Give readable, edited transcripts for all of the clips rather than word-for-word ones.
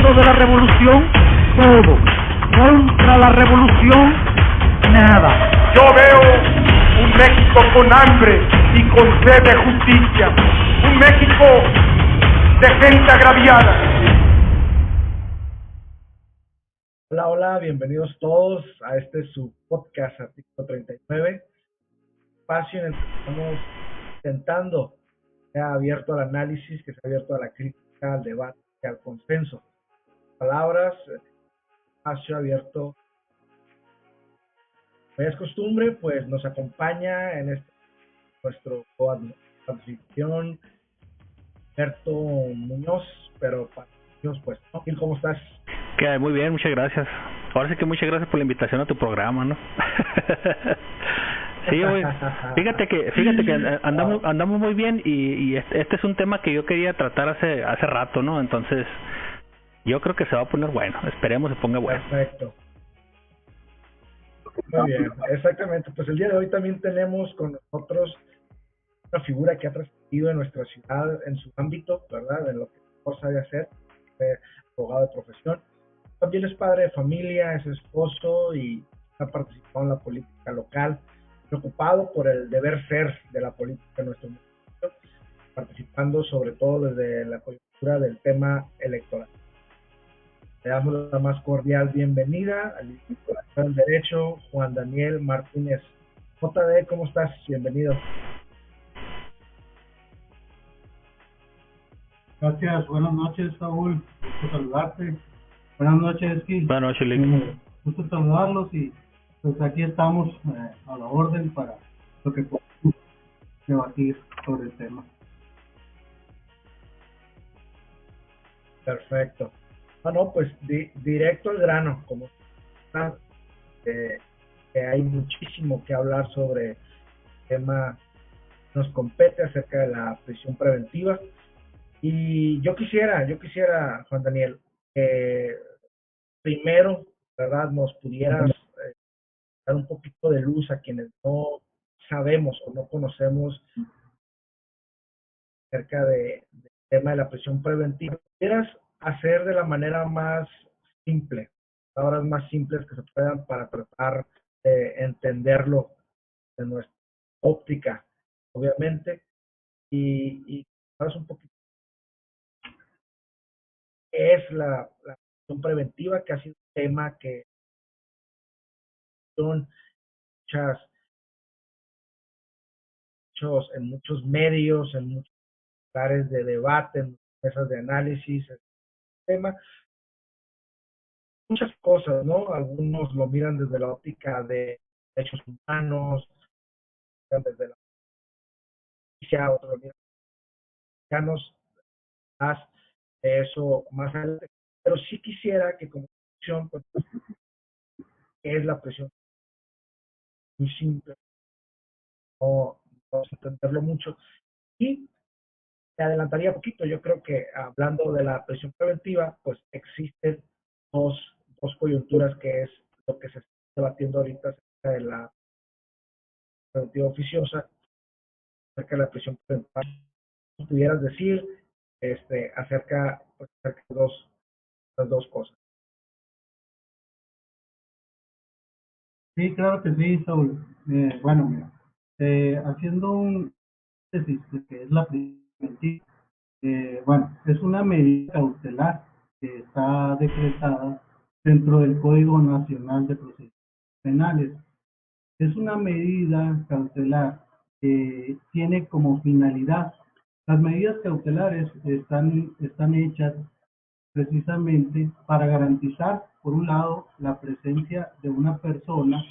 lado de la revolución, todo. Contra la revolución, nada. Yo veo un México con hambre y con sed de justicia. Un México de gente agraviada. Hola, hola, bienvenidos todos a su podcast, Artículo 39, espacio en el que estamos intentando que sea abierto al análisis, que sea abierto a la crítica, al debate, al consenso. Palabras, espacio abierto. Como es costumbre, pues nos acompaña en nuestro transmisión Alberto Muñoz, pero para ellos, pues, ¿no? ¿Cómo estás? Que muy bien, muchas gracias. Ahora sí que muchas gracias por la invitación a tu programa, ¿no? Sí, güey. Fíjate que andamos muy bien y este es un tema que yo quería tratar hace rato, ¿no? Entonces, yo creo que se va a poner bueno. Esperemos se ponga bueno. Perfecto. Muy bien, exactamente. Pues el día de hoy también tenemos con nosotros una figura que ha trascendido en nuestra ciudad, en su ámbito, ¿verdad? En lo que mejor sabe hacer, abogado de profesión. También es padre de familia, es esposo y ha participado en la política local, preocupado por el deber ser de la política en nuestro municipio, participando sobre todo desde la coyuntura del tema electoral. Le damos la más cordial bienvenida al licenciado en Derecho, Juan Daniel Martínez. JD, ¿cómo estás? Bienvenido. Gracias, buenas noches, Saúl. Gusto saludarte. Buenas noches, Esquil. Buenas noches, Lick. Gusto saludarlos y pues aquí estamos a la orden para lo que podamos debatir sobre el tema. Perfecto. Bueno, pues directo al grano, como que hay muchísimo que hablar sobre el tema que nos compete acerca de la prisión preventiva. Y yo quisiera, Juan Daniel, que primero, ¿verdad?, nos pudieras dar un poquito de luz a quienes no sabemos o no conocemos acerca del tema de la prisión preventiva. ¿Pudieras hacer de la manera más simple, palabras más simples que se puedan para tratar de entenderlo de nuestra óptica, obviamente, y hablas un poquito qué es la prisión preventiva, que ha sido un tema que son en muchos medios, en muchos lugares de debate, en mesas de análisis, el tema, muchas cosas, ¿no? Algunos lo miran desde la óptica de derechos humanos, desde la justicia, otros lo miran mexicanos, más de eso más adelante. Pero sí quisiera que como conclusión, pues, ¿qué es la presión? Muy simple, no vamos a entenderlo mucho. Y te adelantaría un poquito, yo creo que hablando de la prisión preventiva, pues existen dos coyunturas que es lo que se está debatiendo ahorita acerca de la preventiva oficiosa, acerca de la prisión preventiva. Pudieras decir acerca de las dos cosas. Sí, claro que sí, Saúl. Bueno, mira, haciendo un tesis de que es la preventiva, bueno, es una medida cautelar que está decretada dentro del Código Nacional de Procedimientos Penales. Es una medida cautelar que tiene como finalidad, las medidas cautelares están hechas precisamente para garantizar, por un lado, la presencia de una persona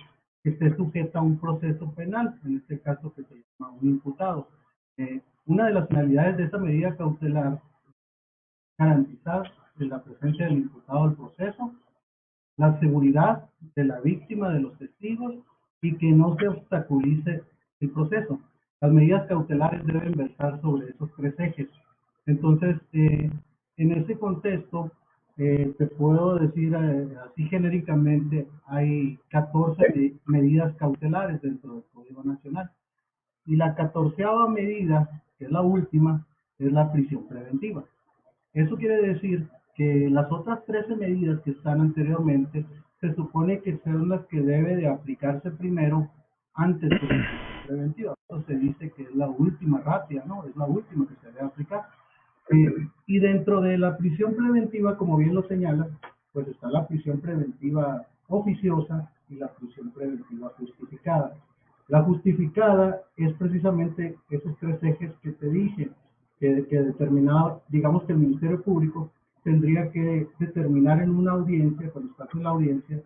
que esté sujeta a un proceso penal, en este caso que se llama un imputado. Una de las finalidades de esta medida cautelar es garantizar la presencia del imputado al proceso, la seguridad de la víctima, de los testigos y que no se obstaculice el proceso. Las medidas cautelares deben versar sobre esos tres ejes. Entonces, en ese contexto, te puedo decir así genéricamente, hay 14 medidas cautelares dentro del Código Nacional. Y la 14ª medida, que es la última, es la prisión preventiva. Eso quiere decir que las otras 13 medidas que están anteriormente se supone que son las que debe de aplicarse primero antes de la preventiva. Entonces se dice que es la última ratio, ¿no? Es la última que se debe aplicar. Y dentro de la prisión preventiva, como bien lo señala, pues está la prisión preventiva oficiosa y la prisión preventiva justificada. La justificada es precisamente esos tres ejes que te dije, que determinaba, digamos que el Ministerio Público tendría que determinar en una audiencia, cuando estás en la audiencia,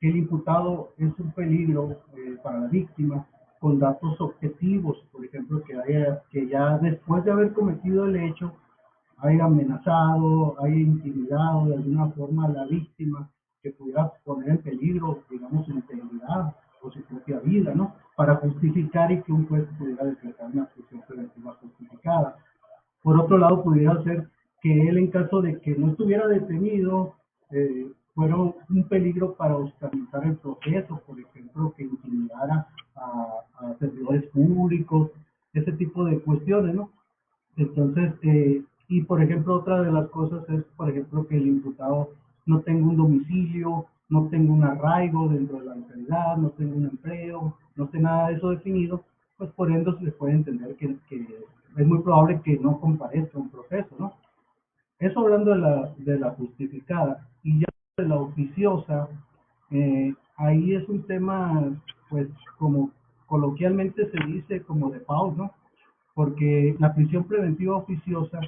que el imputado es un peligro para la víctima, con datos objetivos, por ejemplo, que ya después de haber cometido el hecho, haya amenazado, haya intimidado de alguna forma a la víctima, que pudiera poner en peligro, digamos, su integridad o su propia vida, ¿no? Para justificar y que un juez pudiera decretar una prisión preventiva justificada. Por otro lado, pudiera ser que él, en caso de que no estuviera detenido, fuera un peligro para obstaculizar el proceso, por ejemplo, que intimidara a servidores públicos, ese tipo de cuestiones, ¿no? Entonces, y por ejemplo, otra de las cosas es, por ejemplo, que el imputado no tenga un domicilio, no tenga un arraigo dentro de la localidad, no tenga un empleo, no esté nada de eso definido, pues por ende se puede entender que es muy probable que no comparezca un proceso, ¿no? Eso hablando de la justificada. Y ya de la oficiosa, ahí es un tema, pues, como coloquialmente se dice, como de pau, ¿no? Porque la prisión preventiva oficiosa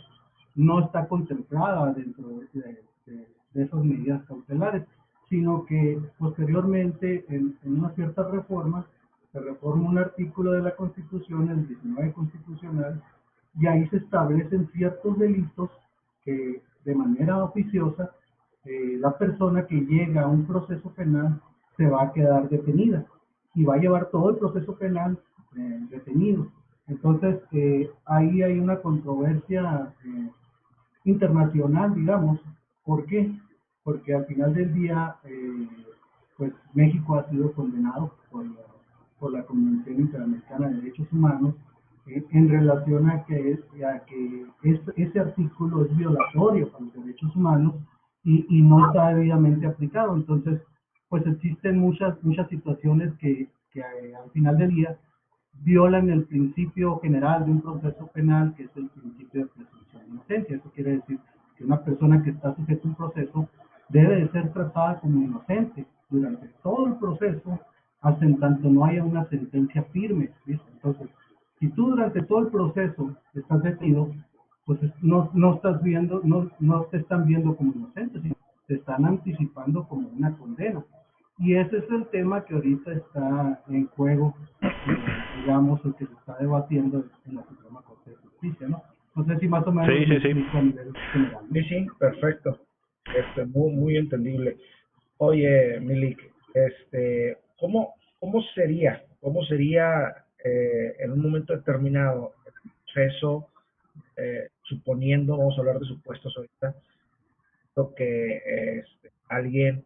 no está contemplada dentro de esas medidas cautelares, sino que posteriormente en una cierta reforma se reforma un artículo de la Constitución, el 19 constitucional, y ahí se establecen ciertos delitos que de manera oficiosa la persona que llega a un proceso penal se va a quedar detenida y va a llevar todo el proceso penal detenido. Entonces, ahí hay una controversia internacional, digamos. ¿Por qué? Porque al final del día, pues México ha sido condenado por la Convención Interamericana de Derechos Humanos en relación a que ese artículo es violatorio a los derechos humanos y no está debidamente aplicado. Entonces, pues existen muchas situaciones que al final del día violan el principio general de un proceso penal, que es el principio de presunción de inocencia. Eso quiere decir que una persona que está sujeta a un proceso debe de ser tratada como inocente durante todo el proceso, hasta en tanto no haya una sentencia firme, ¿viste? Entonces, si tú durante todo el proceso estás detenido, pues no estás viendo, no te están viendo como inocente, sino te están anticipando como una condena. Y ese es el tema que ahorita está en juego, digamos, el que se está debatiendo en la Suprema Corte de Justicia, ¿no? No sé si más o menos sí. a nivel general. Sí, perfecto. Muy entendible. Oye, Milik, ¿cómo sería en un momento determinado el proceso, suponiendo, vamos a hablar de supuestos ahorita, lo que alguien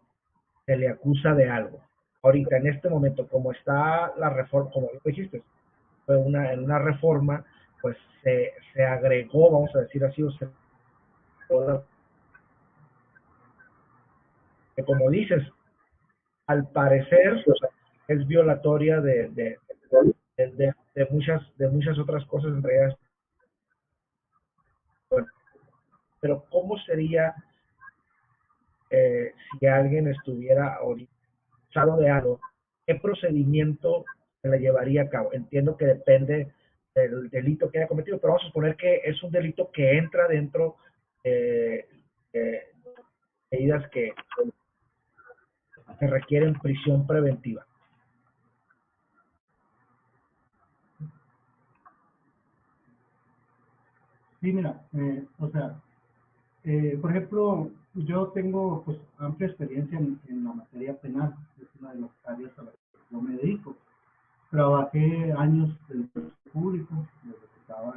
se le acusa de algo? Ahorita, en este momento, como está la reforma, como dijiste, fue en una reforma, pues se agregó, vamos a decir así, o se, que como dices, al parecer es violatoria de muchas otras cosas, en realidad. Bueno, pero ¿cómo sería si alguien estuviera acusado de algo? ¿Qué procedimiento se le llevaría a cabo? Entiendo que depende del delito que haya cometido, pero vamos a suponer que es un delito que entra dentro de medidas que requieren prisión preventiva. Sí, mira, o sea, por ejemplo, yo tengo pues amplia experiencia en la materia penal, es una de las áreas a las que yo me dedico. Trabajé años en el sector público, desde que estaba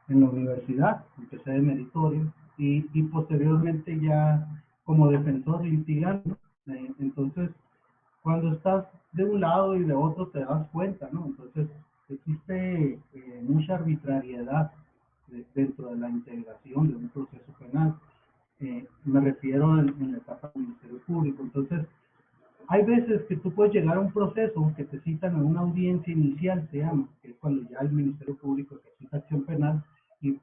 en la universidad, empecé de meritorio y posteriormente ya como defensor litigante. Entonces, cuando estás de un lado y de otro te das cuenta, ¿no? Entonces, existe mucha arbitrariedad dentro de la integración de un proceso penal. Me refiero en la etapa del Ministerio Público. Entonces, hay veces que tú puedes llegar a un proceso que te citan a una audiencia inicial, se llama, que es cuando ya el Ministerio Público ejercita acción penal y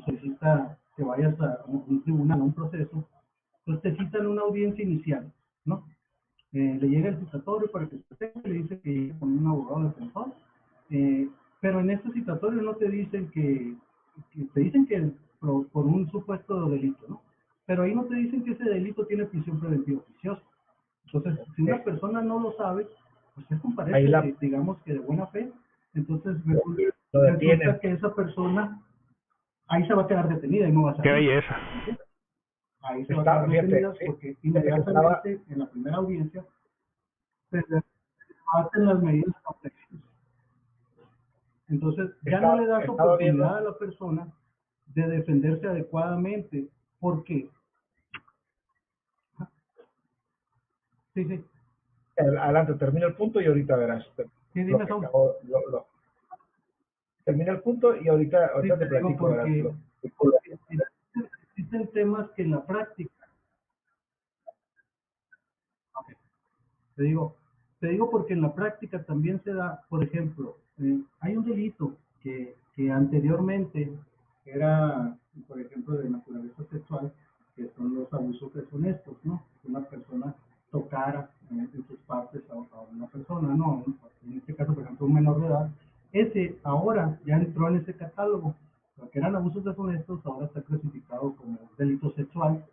solicita que vayas a un tribunal, a un proceso. Entonces te citan una audiencia inicial, ¿no? Le llega el citatorio para que se presente, le dice que llegue con un abogado defensor, pero en este citatorio no te dicen que te dicen que por un supuesto delito, ¿no? Pero ahí no te dicen que ese delito tiene prisión preventiva oficiosa. Entonces, si una persona no lo sabe, pues es comparece, digamos que de buena fe, entonces resulta que esa persona ahí se va a quedar detenida y no va a salir. Qué belleza. Ahí se va a quedar detenida porque inmediatamente en la primera audiencia se hacen las medidas cautelares. Entonces, ya no le das oportunidad a la persona de defenderse adecuadamente. ¿Por qué? Sí, sí. Adelante, termina el punto y ahorita verás. Sí, dime, termina el punto y ahorita sí, te platico. Porque existen temas que en la práctica. Okay. Te digo porque en la práctica también se da, por ejemplo, hay un delito que anteriormente era, por ejemplo, de naturaleza sexual, que son los abusos deshonestos, ¿no? Que una persona tocara en sus partes a una persona, ¿no? En este caso, por ejemplo, un menor de edad. Ese ahora ya entró en ese catálogo. Lo que eran abusos deshonestos ahora está clasificado como delito sexual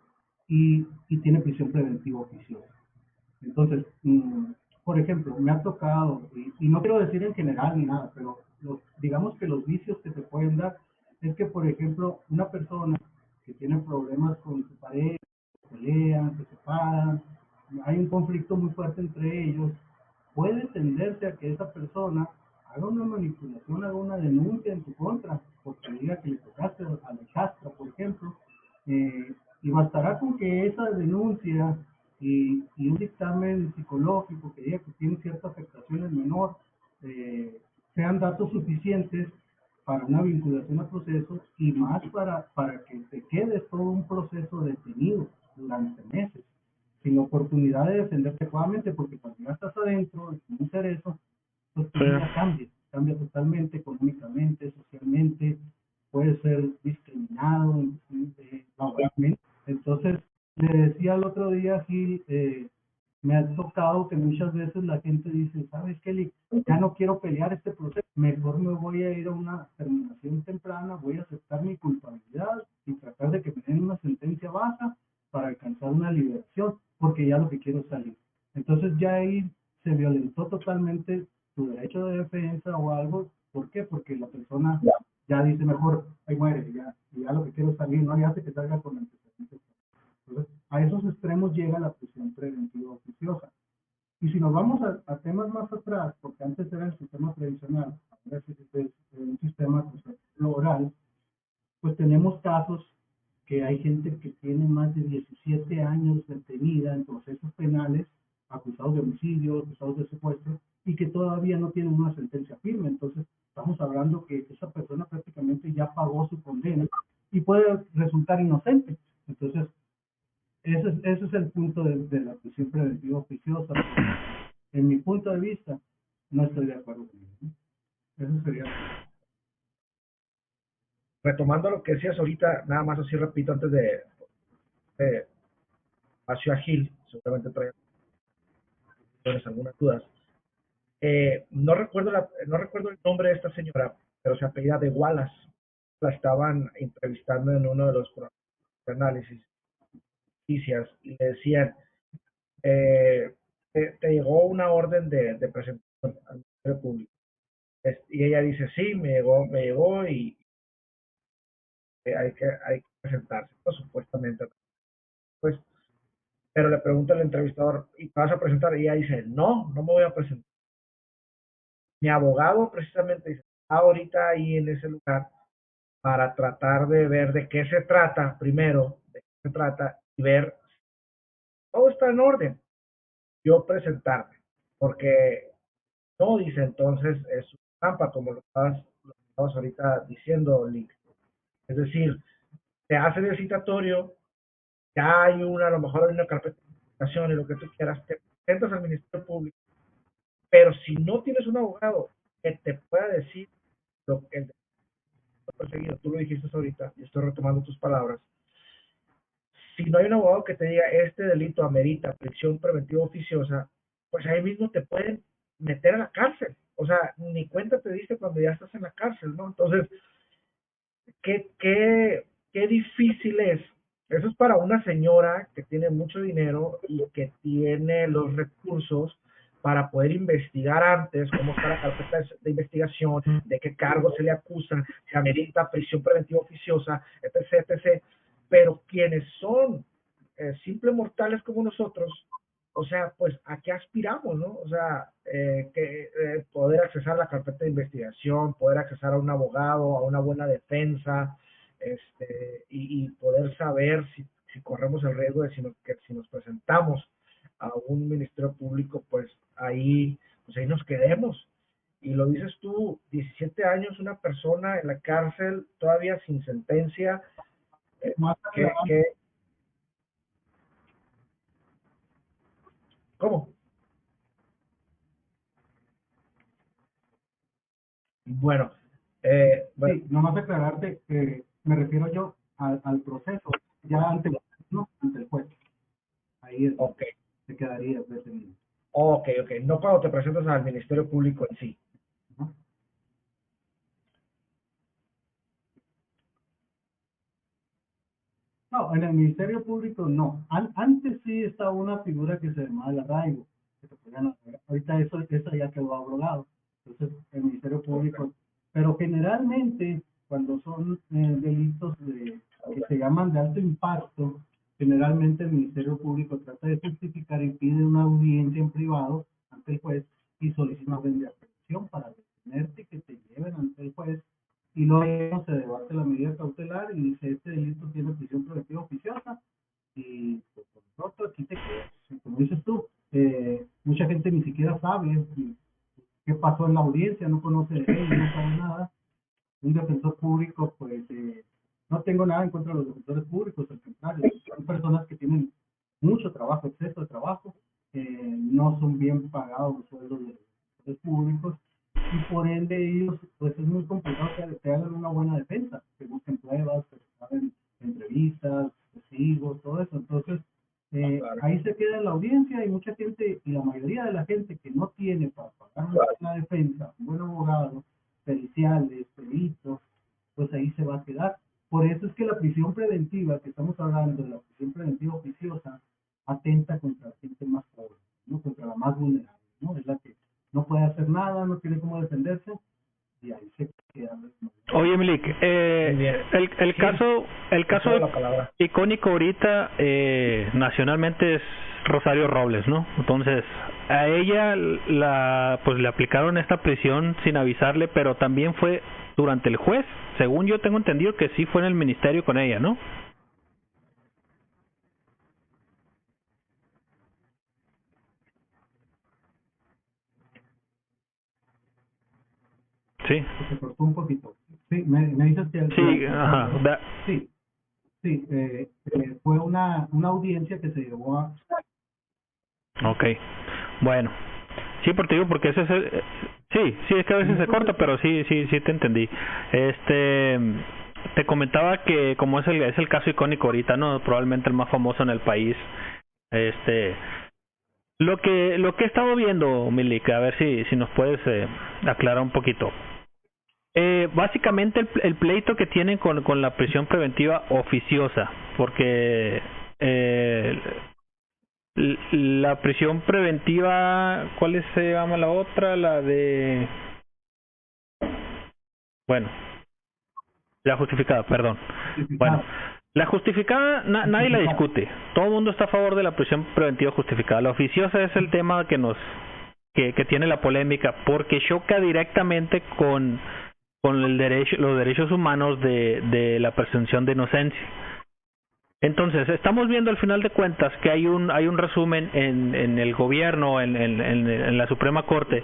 y tiene prisión preventiva oficiosa. Entonces, por ejemplo, me ha tocado, y no quiero decir en general ni nada, pero digamos que los vicios que se pueden dar es que, por ejemplo, una persona que tiene problemas con su pareja, se pelean, se separan, hay un conflicto muy fuerte entre ellos, puede tenderse a que esa persona haga una manipulación, haga una denuncia en tu contra, porque diga que le tocaste a la hijastra, por ejemplo, y bastará con que esa denuncia y un dictamen psicológico que diga que tiene cierta afectación el menor, sean datos suficientes para una vinculación al proceso y más para que te quedes todo un proceso detenido durante meses, sin oportunidad de defenderte adecuadamente, porque cuando ya estás adentro, sin hacer eso, pues tu vida cambia totalmente, económicamente, socialmente, puedes ser discriminado, laboralmente. Entonces, le decía el otro día, Gil, me ha tocado que muchas veces la gente dice, ¿sabes qué? Ya no quiero pelear este proceso, mejor me voy a ir a una terminación temprana, voy a aceptar mi culpabilidad y tratar de que me den una sentencia baja para alcanzar una liberación, porque ya lo que quiero es salir. Entonces ya ahí se violentó totalmente tu derecho de defensa o algo. ¿Por qué? Porque la persona ya dice, mejor, ahí muere, ya lo que quiero es salir, no le hace que salga con antecedentes. Entonces, a esos extremos llega la prisión preventiva oficiosa. Y si nos vamos a temas más atrás, porque antes era el sistema tradicional, ahora es un sistema oral, pues tenemos casos que hay gente que tiene más de 17 años detenida en procesos penales, acusados de homicidio, acusados de secuestro, y que todavía no tienen una sentencia firme. Entonces, estamos hablando que esa persona prácticamente ya pagó su condena y puede resultar inocente. Entonces, ese es el punto de la prisión preventiva oficiosa. En mi punto de vista, no estoy de acuerdo con eso. Eso sería. Retomando lo que decías ahorita, nada más así repito antes de Paso a Gil, seguramente trae algunas dudas. No recuerdo el nombre de esta señora, pero se apellida de Wallace. La estaban entrevistando en uno de los programas de análisis noticias y le decían, te llegó una orden de presentación al Ministerio Público. Y ella dice, sí, me llegó y hay que presentarse, pues, supuestamente. Pues, pero le pregunta al entrevistador, ¿y te vas a presentar? Y ella dice, no me voy a presentar. Mi abogado precisamente dice, ahorita ahí en ese lugar para tratar de ver de qué se trata primero, y ver si todo está en orden. Yo presentarme, porque no, dice, entonces es una trampa, como lo estabas ahorita diciendo, Link. Es decir, te hacen el citatorio, ya hay a lo mejor hay una carpeta de investigación y lo que tú quieras, te presentas al Ministerio Público, pero si no tienes un abogado que te pueda decir lo que el perseguido, tú lo dijiste ahorita, y estoy retomando tus palabras, si no hay un abogado que te diga este delito amerita prisión preventiva oficiosa, pues ahí mismo te pueden meter a la cárcel. O sea, ni cuenta te diste cuando ya estás en la cárcel, ¿no? Entonces, qué difícil es. Eso es para una señora que tiene mucho dinero y que tiene los recursos para poder investigar antes cómo está la carpeta de investigación, de qué cargos se le acusan, si amerita prisión preventiva oficiosa, etc., etc. Pero quienes son simples mortales como nosotros, o sea, pues a qué aspiramos, ¿no? O sea, poder accesar a la carpeta de investigación, poder accesar a un abogado, a una buena defensa, y poder saber si corremos el riesgo de que si nos presentamos a un ministerio público, pues ahí nos quedemos. Y lo dices tú, 17 años una persona en la cárcel, todavía sin sentencia, ¿cómo? Bueno, sí, nomás aclararte que me refiero yo al proceso, ya ante el juez. Ahí es, okay. Se quedaría detenido. Ok, no cuando te presentas al Ministerio Público en sí. No, en el Ministerio Público no. Antes sí estaba una figura que se llamaba el arraigo. Ahorita eso ya quedó abrogado. Entonces, el Ministerio Público. Pero generalmente, cuando son delitos que se llaman de alto impacto, generalmente el Ministerio Público trata de justificar y pide una audiencia en privado ante el juez y solicita orden de aprehensión para detenerte y que te lleven ante el juez. Y luego se debate la medida cautelar y dice, este delito tiene prisión preventiva oficiosa y pues, por lo pronto aquí te quedas. Como dices tú, mucha gente ni siquiera sabe qué pasó en la audiencia, no conoce de él, no sabe nada. Un defensor público, pues, no tengo nada en contra de los defensores públicos, al contrario, son personas que tienen mucho trabajo, exceso de trabajo, no son bien pagados los sueldos de los defensores públicos, y por ende ellos, pues es muy complicado que hagan una buena defensa, que busquen pruebas, que hagan entrevistas, testigos, todo eso. Entonces, ahí se queda en la audiencia y mucha gente, y la mayoría de la gente que no tiene para pagar una buena defensa, un buen abogado, periciales, peritos, pues ahí se va a quedar. Por eso es que la prisión preventiva, que estamos hablando de la prisión preventiva oficiosa, atenta contra la gente más pobre, ¿no? Contra la más vulnerable, ¿no? Es la que no puede hacer nada, no tiene cómo defenderse, y ahí se queda. Oye, Milik, el caso icónico ahorita nacionalmente es Rosario Robles, ¿no? Entonces, a ella pues le aplicaron esta prisión sin avisarle, pero también fue durante el juez. Según yo tengo entendido que sí fue en el ministerio con ella, ¿no? Sí. Se cortó un poquito. Sí, me dices que... Sí, ajá. Sí, fue una audiencia que se llevó a... Okay, bueno. Sí, porque digo, porque ese es el... Sí, es que a veces se corta, pero sí te entendí. Te comentaba que como es el caso icónico ahorita, ¿no? Probablemente el más famoso en el país. Lo que he estado viendo, Milik, a ver si nos puedes aclarar un poquito. Básicamente el pleito que tienen con la prisión preventiva oficiosa, porque la prisión preventiva, ¿cuál se llama la otra? La de... Bueno, la justificada, perdón. Bueno, la justificada nadie la discute. Todo el mundo está a favor de la prisión preventiva justificada. La oficiosa es el tema que tiene la polémica, porque choca directamente con los derechos humanos de la presunción de inocencia. Entonces, estamos viendo al final de cuentas que hay un resumen en el gobierno, en la Suprema Corte,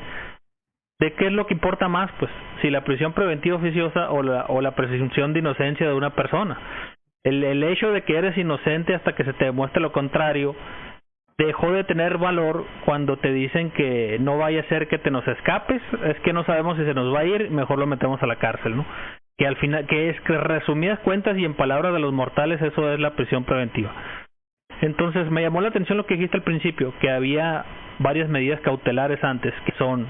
de qué es lo que importa más, pues, si la prisión preventiva oficiosa o la presunción de inocencia de una persona. el hecho de que eres inocente hasta que se te demuestre lo contrario dejó de tener valor cuando te dicen que no vaya a ser que te nos escapes, es que no sabemos si se nos va a ir, mejor lo metemos a la cárcel, ¿no? Que al final, que es que resumidas cuentas y en palabras de los mortales, eso es la prisión preventiva. Entonces me llamó la atención lo que dijiste al principio, que había varias medidas cautelares antes, que son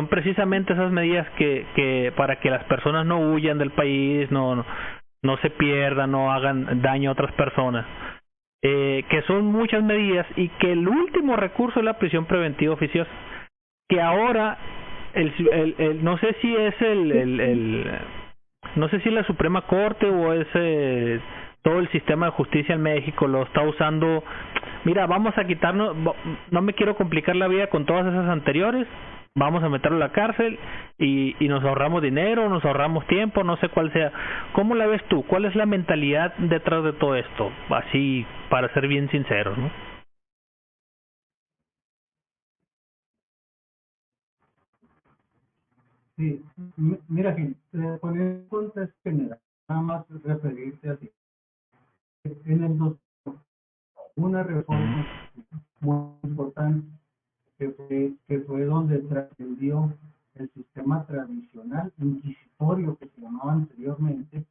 precisamente esas medidas que para que las personas no huyan del país, no se pierdan, no hagan daño a otras personas. Que son muchas medidas y que el último recurso es la prisión preventiva oficiosa, que ahora no sé si es no sé si la Suprema Corte o es todo el sistema de justicia en México lo está usando. Mira, vamos a quitarnos, no me quiero complicar la vida con todas esas anteriores, vamos a meterlo a la cárcel y nos ahorramos dinero, nos ahorramos tiempo, no sé cuál sea. ¿Cómo la ves tú? ¿Cuál es la mentalidad detrás de todo esto? Así, para ser bien sinceros, ¿no? Sí, mira, Gil, poner en contexto general, nada más referirte así. En el 2000, una reforma muy importante que fue donde trascendió el sistema tradicional inquisitorio que se llamaba anteriormente,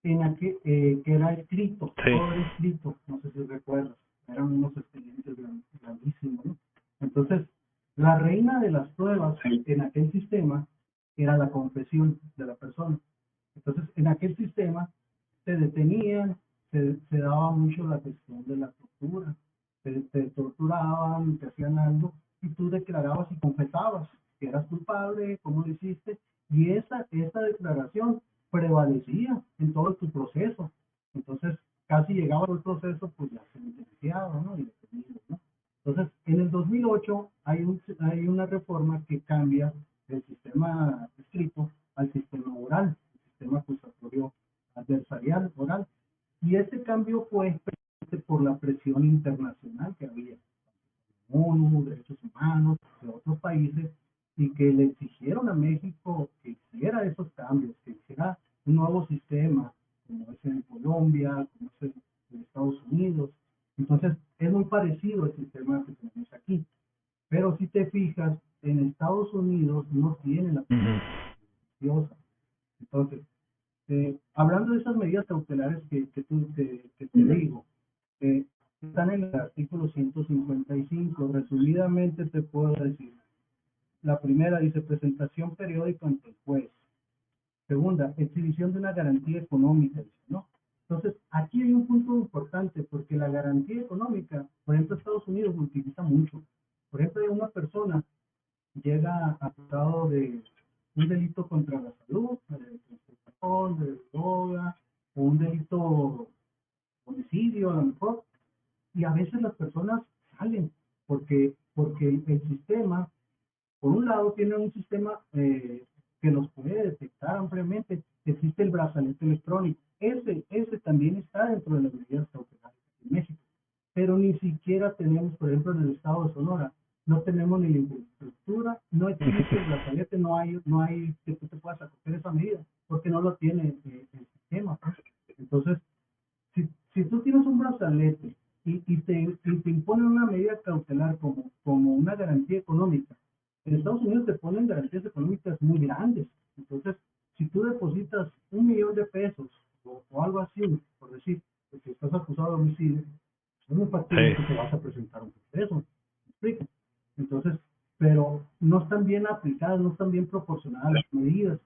en aquel, que era escrito, Sí. todo era escrito, no sé si recuerdas, eran unos expedientes grandísimos, ¿no? Entonces, la reina de las pruebas en aquel sistema era la confesión de la persona. Entonces, en aquel sistema se detenían, se daba mucho la cuestión de la tortura, te torturaban, te hacían algo, y tú declarabas y confesabas que eras culpable, cómo lo hiciste, y esa declaración prevalecía en todo tu proceso. Entonces, casi llegaba el proceso, pues ya sentenciado, ¿no? Y detenido, ¿no? Entonces, en el 2008 hay una reforma que cambia del sistema escrito al sistema oral, el sistema acusatorio adversarial oral. Y ese cambio fue por la presión internacional que había, ONU, derechos humanos, de otros países, y que le exigieron a México que hiciera esos cambios, que hiciera un nuevo sistema, como es en Colombia, como es en Estados Unidos. Entonces, es muy parecido al sistema que tenemos aquí. Pero si te fijas, en Estados Unidos no tienen la prisión. Entonces, hablando de esas medidas cautelares que te digo, están en el artículo 155. Resumidamente te puedo decir. La primera dice presentación periódica ante el juez. Segunda, exhibición de una garantía económica, ¿no? Entonces, aquí hay un punto importante, porque la garantía económica, por ejemplo, Estados Unidos lo utiliza mucho. Por ejemplo, una persona llega acusado de un delito contra la salud, de transportación, de droga, o un delito homicidio a lo mejor, y a veces las personas salen, porque el sistema, por un lado, tiene un sistema que los puede detectar ampliamente. Existe el brazalete electrónico. Ese también está dentro de las medidas cautelares en México. Pero ni siquiera tenemos, por ejemplo, en el estado de Sonora, no tenemos ni la infraestructura, no existe el brazalete, no hay que tú te puedas acoger esa medida, porque no lo tiene el sistema. Entonces, si tú tienes un brazalete y te imponen una medida cautelar como una garantía económica, en Estados Unidos te ponen garantías económicas muy grandes. Entonces, si tú depositas $1,000,000 o algo así, por decir, porque estás acusado de homicidio, es muy factible que te vas a presentar un proceso. ¿Me explico? Entonces, pero no están bien aplicadas, no están bien proporcionadas las medidas.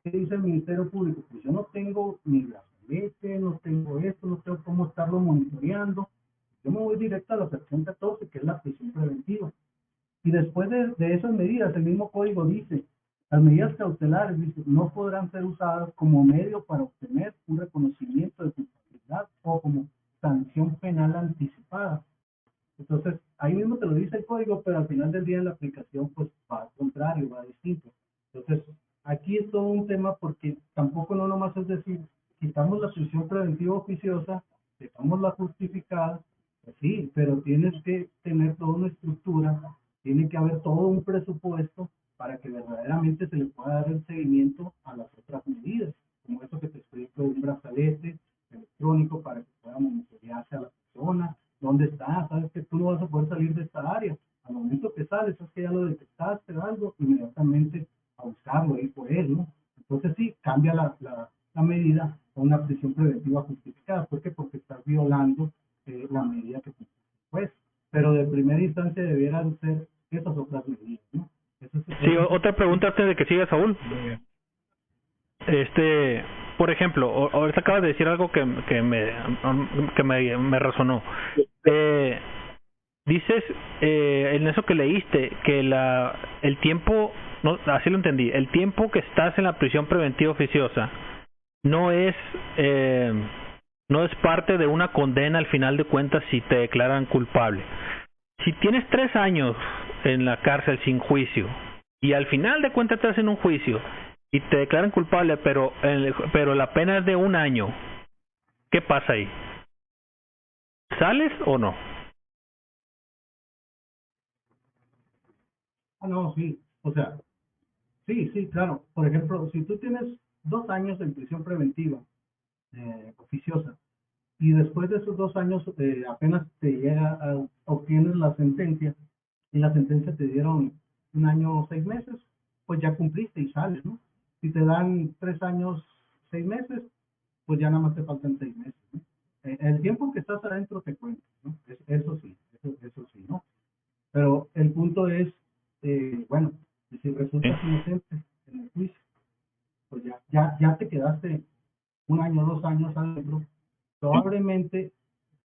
¿Qué dice el Ministerio Público? Pues yo no tengo ni brazalete, no tengo esto, no tengo cómo estarlo monitoreando. Yo me voy directo a la sección 14, que es la prisión preventiva. Y después de esas medidas, el mismo código dice, las medidas cautelares, dice, no podrán ser usadas como medio para obtener un reconocimiento de culpabilidad o como sanción penal anticipada. Entonces, ahí mismo te lo dice el código, pero al final del día en la aplicación, pues va al contrario, va distinto. Entonces, aquí es todo un tema porque tampoco no nomás es decir, quitamos la prisión preventiva oficiosa, dejamos la justificada, pues sí, pero tienes que tener toda una estructura, tiene que haber todo un presupuesto para que verdaderamente se le pueda dar el seguimiento a las otras medidas, como eso que te explico de un brazalete, electrónico para que pueda monitorearse a la persona, dónde está, sabes que tú no vas a poder salir de esta área. Al momento que sales, es que ya lo detectaste o algo, inmediatamente a buscarlo, ir por él, ¿no? Entonces sí, cambia la medida a una prisión preventiva justificada. ¿Por qué? Porque estás violando la medida que pues, pero de primera instancia debieran ser esas otras medidas, ¿no? Sí, otra pregunta antes de que siga, Saúl. Por ejemplo, ahorita acabas de decir algo que me resonó. Dices en eso que leíste que el tiempo, no, así lo entendí, el tiempo que estás en la prisión preventiva oficiosa no es parte de una condena al final de cuentas si te declaran culpable. Si tienes 3 años en la cárcel sin juicio y al final de cuentas estás en un juicio y te declaran culpable, pero la pena es de 1 año, ¿qué pasa ahí? ¿Sales o no? No, sí, o sea, sí, claro. Por ejemplo, si tú tienes 2 años en prisión preventiva oficiosa y después de esos 2 años apenas te llega, obtienes la sentencia y la sentencia te dieron 1 año 6 meses, pues ya cumpliste y sales, ¿no? Si te dan 3 años 6 meses, pues ya nada más te faltan 6 meses, ¿no? El tiempo que estás adentro te cuenta, ¿no? Eso sí, eso sí, ¿no? Pero el punto es, bueno, si resultas inocente en el juicio, pues ya te quedaste 1 año, 2 años adentro, probablemente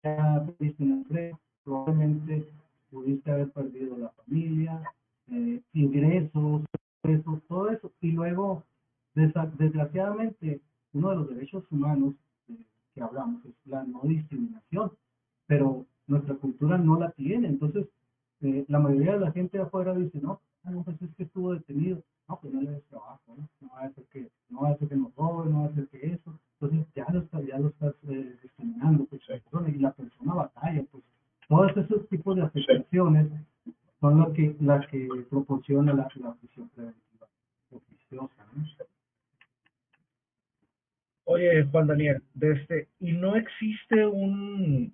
ya perdiste un empleo, probablemente pudiste haber perdido la familia, ingresos, todo eso. Y luego, desgraciadamente, uno de los derechos humanos que hablamos es la no discriminación, pero nuestra cultura no la tiene. Entonces, la mayoría de la gente de afuera dice, no, pues es que estuvo detenido. No, pues no le des trabajo, ¿no? No va a ser que nos roben, no va a ser que eso. Entonces ya lo estás discriminando, pues, y la persona batalla, pues. Todos esos tipos de afectaciones son las que proporciona la prisión preventiva oficiosa, ¿no? Oye, Juan Daniel, ¿y no existe un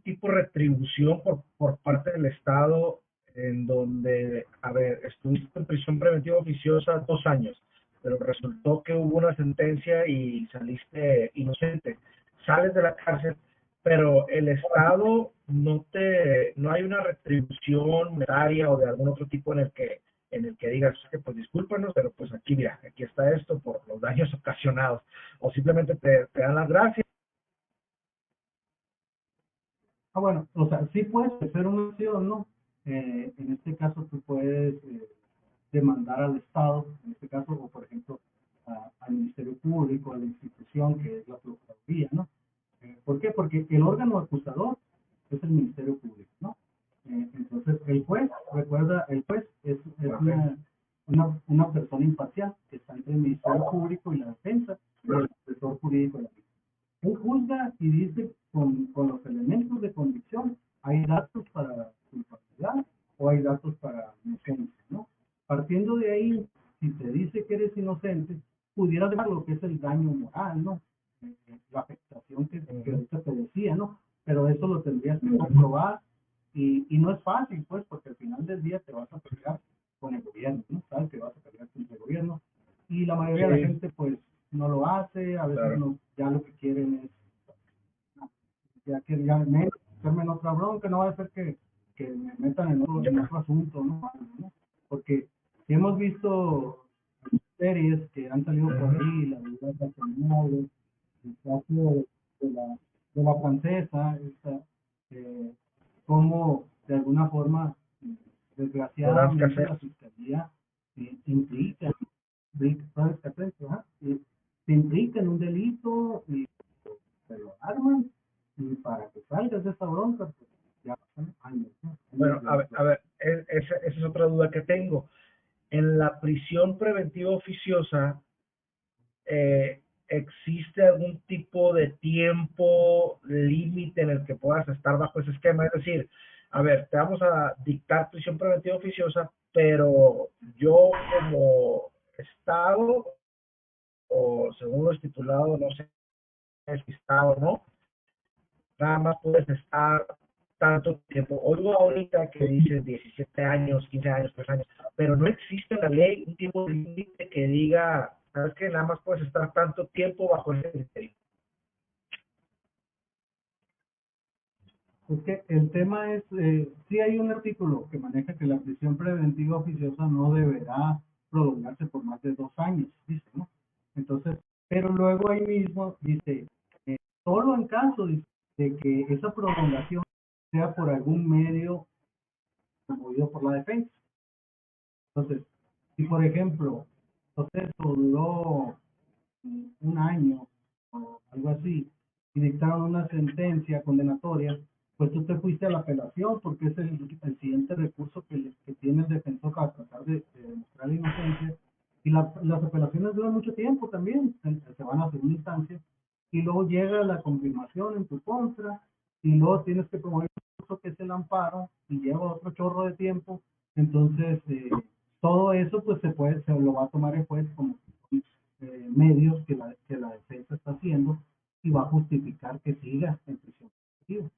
tipo de retribución por parte del Estado en donde, a ver, estuviste en prisión preventiva oficiosa 2 años, pero resultó que hubo una sentencia y saliste inocente, sales de la cárcel, pero el Estado no hay una retribución monetaria o de algún otro tipo en el que digas que pues discúlpanos, pero pues aquí mira, aquí está esto por los daños ocasionados, o simplemente te dan las gracias? Bueno, o sea, sí puedes hacer una acción, ¿no? En este caso tú puedes demandar al Estado, en este caso, o por ejemplo, al Ministerio Público, a la institución que es la Procuraduría, ¿no? ¿Por qué? Porque el órgano acusador es el Ministerio Público, ¿no? Entonces, el juez, recuerda, el juez es una persona imparcial que está entre el Ministerio Público y la defensa, y el asesor jurídico de la misma. Él juzga y dice con los elementos de convicción, hay datos para culpabilidad o hay datos para inocencia, ¿no? Partiendo de ahí, si te dice que eres inocente, pudiera dar lo que es el daño moral, ¿no? La afectación que ahorita te decía, ¿no? Pero eso lo tendrías que comprobar y no es fácil, pues, porque al final del día te vas a pelear con el gobierno, ¿no? Sabes que vas a pelear con el gobierno y la mayoría de la gente, pues, no lo hace, a veces no, ya lo que quieren es, ya meterme en otra bronca, no va a ser que me metan en otro asunto, ¿no? Porque si hemos visto series que han salido por ahí, la vida de el caso de la francesa, como de alguna forma, desgraciadamente, la fiscalía implica, se implica en un delito y se lo arman y para que salgas de esa bronca, pues ya pasan años, ¿no? Bueno, a ver, esa es otra duda que tengo. En la prisión preventiva oficiosa, ¿existe algún tipo de tiempo límite en el que puedas estar bajo ese esquema? Es decir, a ver, te vamos a dictar prisión preventiva oficiosa, pero yo como Estado, o según lo estipulado, no sé, despistado, ¿no? Nada más puedes estar tanto tiempo. Oigo ahorita que dice 17 años, 15 años, 3 años, pero no existe en la ley un tiempo límite que diga, ¿sabes qué? Nada más puedes estar tanto tiempo bajo ese criterio. Es que el tema es, sí hay un artículo que maneja que la prisión preventiva oficiosa no deberá prolongarse por más de 2 años, dice, ¿no? Entonces, pero luego ahí mismo dice, solo en caso de que esa prolongación sea por algún medio promovido por la defensa. Entonces, si por ejemplo, el proceso duró 1 año o algo así, y dictaron una sentencia condenatoria, pues tú te fuiste a la apelación porque es el siguiente recurso que tiene el defensor para tratar de demostrar la inocencia. Y las apelaciones duran mucho tiempo también, se van a segunda instancia, y luego llega la confirmación en tu contra, y luego tienes que promover un recurso que es el amparo, y lleva otro chorro de tiempo. Entonces, todo eso pues se lo va a tomar el juez como medios que la defensa está haciendo y va a justificar que siga en prisión preventiva,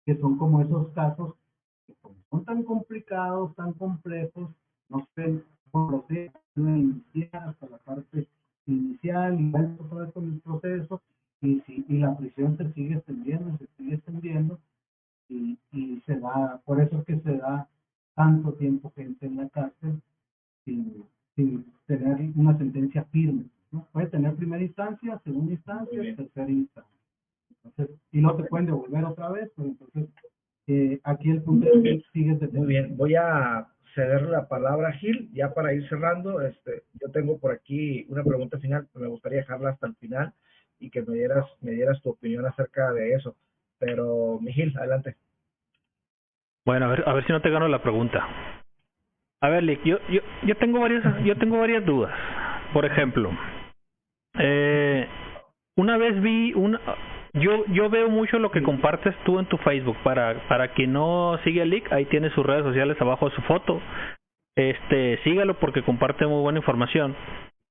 que son como esos casos que como son tan complicados, tan complejos, no se procede iniciar hasta la parte inicial y va otra vez con el proceso y la prisión se sigue extendiendo y se da, por eso es que se da tanto tiempo gente en la cárcel sin tener una sentencia firme, ¿no? Puede tener primera instancia, segunda instancia, tercera instancia. Entonces, y no te pueden devolver otra vez, pero entonces aquí el punto es que sigues de. Muy bien, voy a ceder la palabra a Gil, ya para ir cerrando. Yo tengo por aquí una pregunta final, pero me gustaría dejarla hasta el final y que me dieras tu opinión acerca de eso. Pero, mi Gil, adelante. Bueno, a ver si no te gano la pregunta. A ver, Lick, yo tengo varias dudas. Por ejemplo, una vez yo veo mucho lo que compartes tú en tu Facebook. Para quien no sigue a Lick, ahí tiene sus redes sociales abajo de su foto. Sígalo porque comparte muy buena información.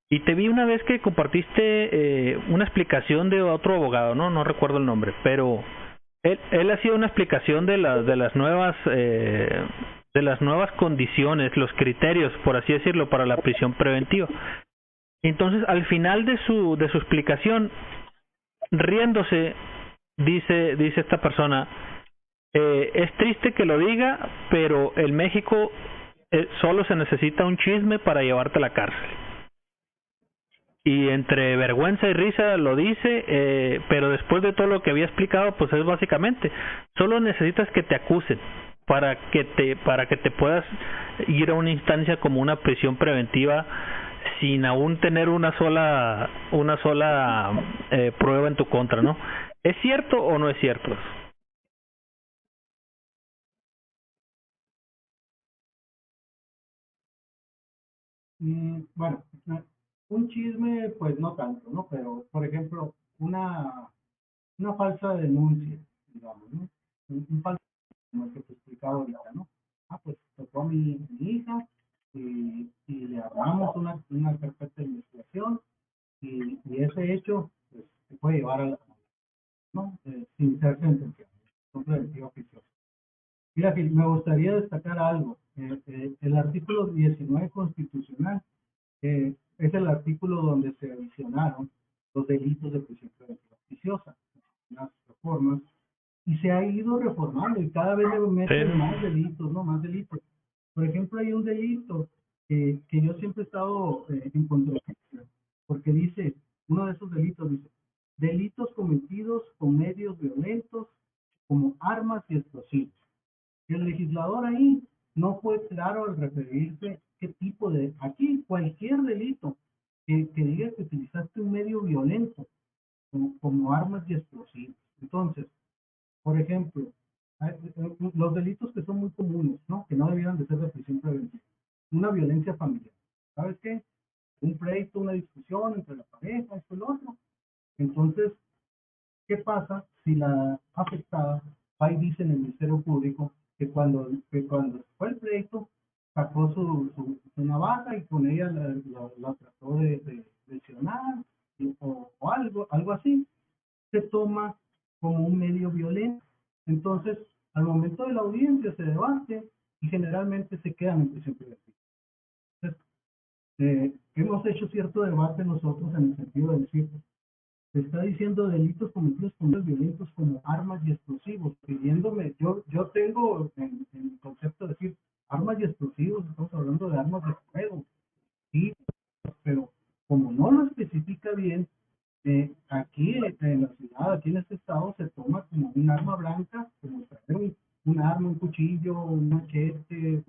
Y te vi una vez que compartiste una explicación de otro abogado, no recuerdo el nombre, pero él hacía una explicación de las nuevas condiciones, los criterios, por así decirlo, para la prisión preventiva. Entonces, al final de su explicación, riéndose, dice esta persona, es triste que lo diga, pero en México solo se necesita un chisme para llevarte a la cárcel. Y entre vergüenza y risa lo dice, pero después de todo lo que había explicado, pues es básicamente, solo necesitas que te acusen para que te puedas ir a una instancia como una prisión preventiva sin aún tener una sola prueba en tu contra, ¿no? ¿Es cierto o no es cierto? Bueno, un chisme, pues no tanto, ¿no? Pero, por ejemplo, una falsa denuncia, digamos, ¿no? Un falso, como el que te explicaba ahorita, ¿no? Pues tocó a mi hija y le armamos una carpeta de investigación y ese hecho, pues, se puede llevar a la, ¿no? Sin ser sentenciado, son preventiva oficiosa. Mira, Gil, me gustaría destacar algo. El artículo 19 constitucional es el artículo donde se adicionaron los delitos de prisión preventiva oficiosa, las reformas, y se ha ido reformando y cada vez le meten más delitos, ¿no? Más delitos. Por ejemplo, hay un delito que yo siempre he estado en controversia, porque dice, uno de esos delitos dice, delitos cometidos con medios violentos como armas y explosivos. El legislador ahí no fue claro al referirse qué tipo de, aquí cualquier delito que diga que utilizaste un medio violento como armas y explosivos. Entonces, por ejemplo, los delitos que son muy comunes, ¿no? Que no debieran de ser de prisión preventiva. Una violencia familiar. ¿Sabes qué? Un pleito, una discusión entre la pareja, esto y lo otro. Entonces, ¿qué pasa si la afectada va y dice en el Ministerio Público que cuando fue el pleito sacó su navaja y con ella la trató de lesionar o algo así? se toma como un medio violento. Entonces, al momento de la audiencia se debate y generalmente se quedan en prisión preventiva. Entonces, hemos hecho cierto debate nosotros en el sentido de decir, se está diciendo delitos cometidos con medios violentos como armas y explosivos, pidiéndome, yo tengo en el concepto de decir armas y explosivos, estamos hablando de armas de fuego, sí, pero como no lo especifica bien, aquí en la ciudad, aquí en este estado, se toma como un arma blanca, como traer un arma, un cuchillo, un machete,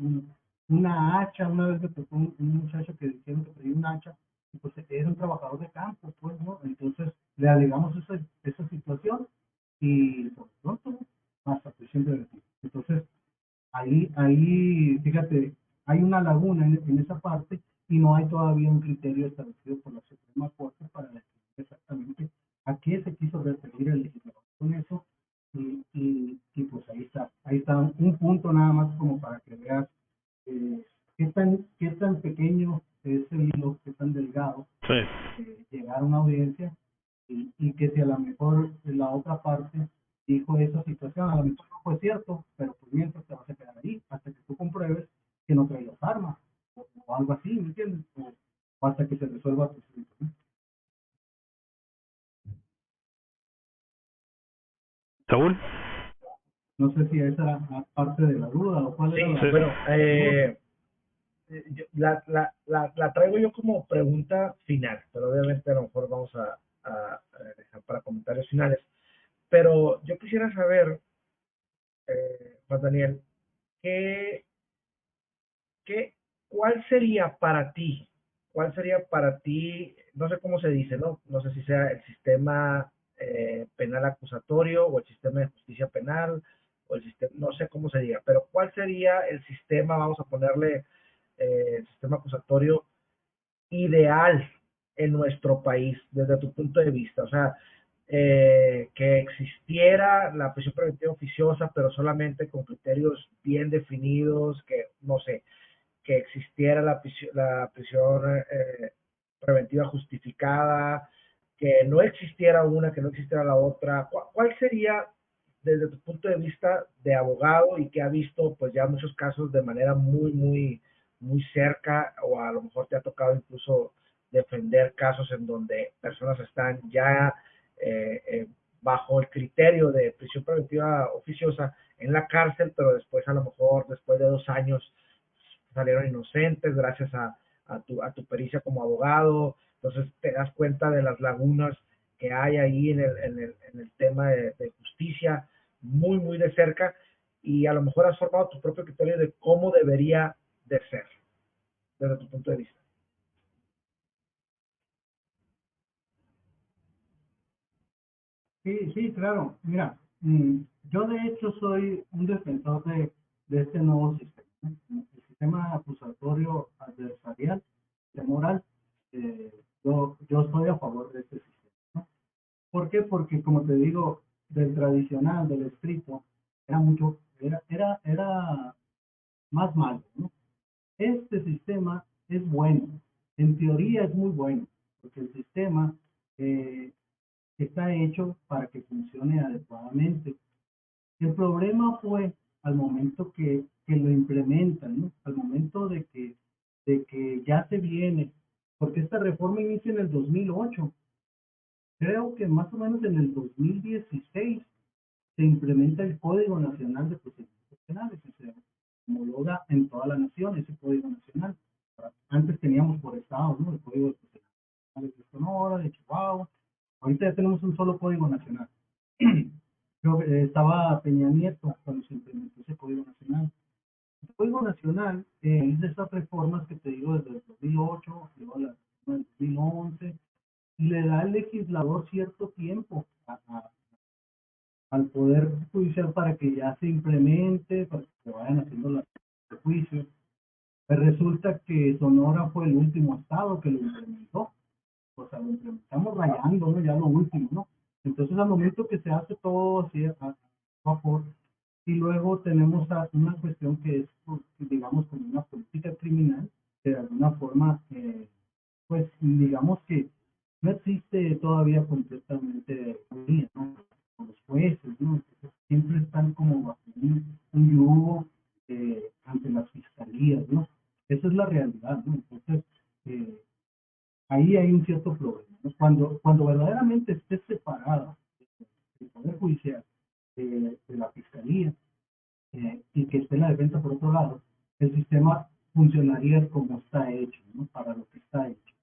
una hacha. Una vez me tocó un muchacho que dijeron que traía un hacha, y pues era un trabajador de campo, pues, ¿no? Entonces le alegamos esa situación y por pronto hasta prisión preventiva. Entonces, ahí, fíjate, hay una laguna en esa parte y no hay todavía un criterio establecido por la Suprema Corte para definir exactamente a qué se quiso referir el legislador con eso. Y pues ahí está un punto nada más como para que veas qué tan pequeño es el hilo, qué tan delgado llegar a una audiencia y que si a lo mejor la otra parte dijo esa situación, a lo mejor no fue cierto, pero pues mientras te vas a quedar ahí hasta que tú compruebes que no traías armas o algo así, ¿me entiendes? O hasta que se resuelva tu situación. Saúl. No sé si esa era parte de la duda o cuál era la... Bueno, la traigo yo como pregunta final, pero obviamente a lo mejor vamos a dejar para comentarios finales. Pero yo quisiera saber, Juan Daniel, ¿qué, cuál sería para ti? ¿Cuál sería para ti? No sé cómo se dice, ¿no? No sé si sea el sistema penal acusatorio o el sistema de justicia penal o el sistema, no sé cómo se diga, pero ¿cuál sería el sistema, vamos a ponerle el sistema acusatorio ideal en nuestro país desde tu punto de vista? O sea, que existiera la prisión preventiva oficiosa, pero solamente con criterios bien definidos, que no sé, que existiera la prisión preventiva justificada, que no existiera una, que no existiera la otra. ¿Cuál sería, desde tu punto de vista de abogado y que ha visto pues ya muchos casos de manera muy cerca, o a lo mejor te ha tocado incluso defender casos en donde personas están ya bajo el criterio de prisión preventiva oficiosa en la cárcel, pero después a lo mejor después de 2 años salieron inocentes gracias a tu pericia como abogado? Entonces te das cuenta de las lagunas que hay ahí en el tema de justicia muy de cerca, y a lo mejor has formado tu propio criterio de cómo debería de ser desde tu punto de vista. Sí, claro. Mira, yo de hecho soy un defensor de este nuevo sistema, ¿no? El sistema acusatorio adversarial de moral. Yo estoy a favor de este sistema, ¿no? ¿Por qué? Porque como te digo, del tradicional, del escrito, era más malo, ¿no? Este sistema es bueno, en teoría es muy bueno, porque el sistema eh, está hecho para que funcione adecuadamente. El problema fue al momento que lo implementan, ¿no? Al momento de que ya se viene, porque esta reforma inicia en el 2008. Creo que más o menos en el 2016 se implementa el Código Nacional de Procedimientos Penales y se homologa en toda la nación ese Código Nacional. Antes teníamos por estados, ¿no? El Código de Procedimientos Penales de Sonora, de Chihuahua. Ahorita ya tenemos un solo Código Nacional. Creo que estaba Peña Nieto cuando se implementó ese Código Nacional. El Código Nacional es de esas reformas que te digo desde el 2008, luego la del 2011, y le da al legislador cierto tiempo al Poder Judicial para que ya se implemente, para que se vayan haciendo los juicios. Pues resulta que Sonora fue el último estado que lo implementó. O sea, lo implementamos rayando, ¿no? Ya lo último, ¿no? Entonces, al momento que se hace todo así a favor, y luego tenemos una cuestión que es, pues, digamos, como una política criminal, que de alguna forma, pues, digamos que no existe todavía completamente unida, ¿no? Con los jueces, ¿no? Entonces, siempre están como bajo un yugo ante las fiscalías, ¿no? Esa es la realidad, ¿no? Entonces, ahí hay un cierto problema, ¿no? Cuando verdaderamente esté separada el Poder Judicial de la Fiscalía y que esté la defensa por otro lado, el sistema funcionaría como está hecho, ¿no? Para lo que está hecho.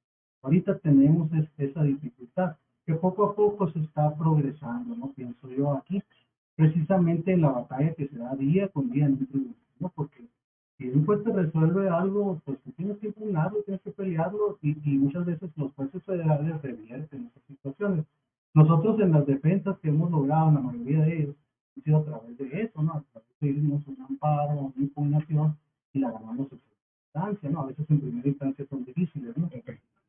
Ahorita tenemos esa dificultad que poco a poco se está progresando, ¿no? Pienso yo aquí, precisamente en la batalla que se da día con día en un tribunal, ¿no? Porque si un juez te resuelve algo, pues tú tienes que impugnarlo, tienes que pelearlo y muchas veces los jueces federales revierten esas situaciones. Nosotros en las defensas que hemos logrado, la mayoría de ellos, ha sido a través de eso, ¿no? A través de irnos un amparo, una impugnación y la ganamos en instancia, ¿no? A veces en primera instancia son difíciles, ¿no?